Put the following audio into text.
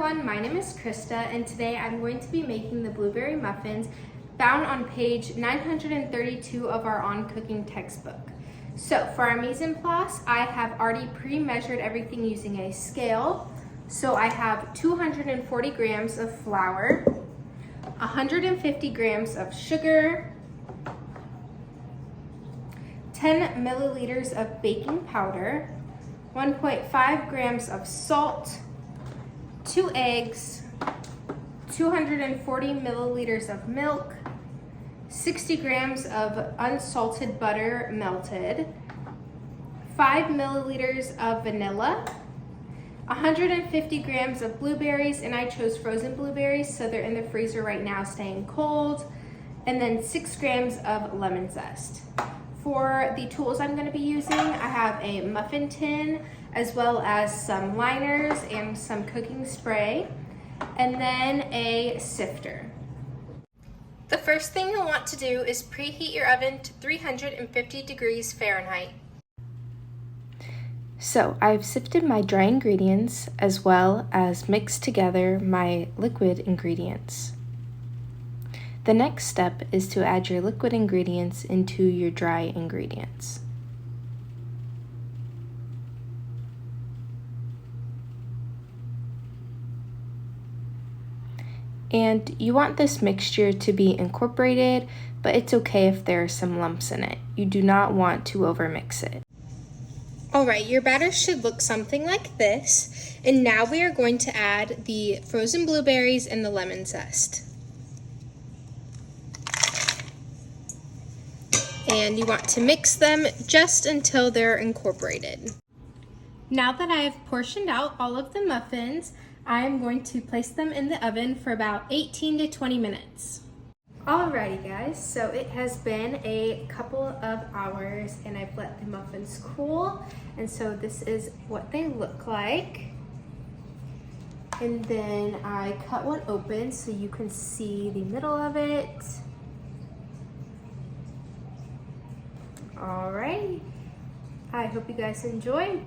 everyone, my name is Krista and today I'm going to be making the blueberry muffins found on page 932 of our On Cooking textbook. So for our mise en place, I have already pre-measured everything using a scale. So I have 240 grams of flour, 150 grams of sugar, 10 milliliters of baking powder, 1.5 grams of salt, 2 eggs, 240 milliliters of milk, 60 grams of unsalted butter melted, 5 milliliters of vanilla, 150 grams of blueberries, and I chose frozen blueberries, so they're in the freezer right now staying cold, and then 6 grams of lemon zest. For the tools I'm going to be using, I have a muffin tin, as well as some liners and some cooking spray, and then a sifter. The first thing you'll want to do is preheat your oven to 350 degrees Fahrenheit. So I've sifted my dry ingredients as well as mixed together my liquid ingredients. The next step is to add your liquid ingredients into your dry ingredients. And you want this mixture to be incorporated, but it's okay if there are some lumps in it. You do not want to overmix it. Alright, your batter should look something like this. And now we are going to add the frozen blueberries and the lemon zest. And you want to mix them just until they're incorporated. Now that I have portioned out all of the muffins, I am going to place them in the oven for about 18 to 20 minutes. Alrighty guys, so it has been a couple of hours and I've let the muffins cool, and so this is what they look like. And then I cut one open so you can see the middle of it. Alright, I hope you guys enjoy.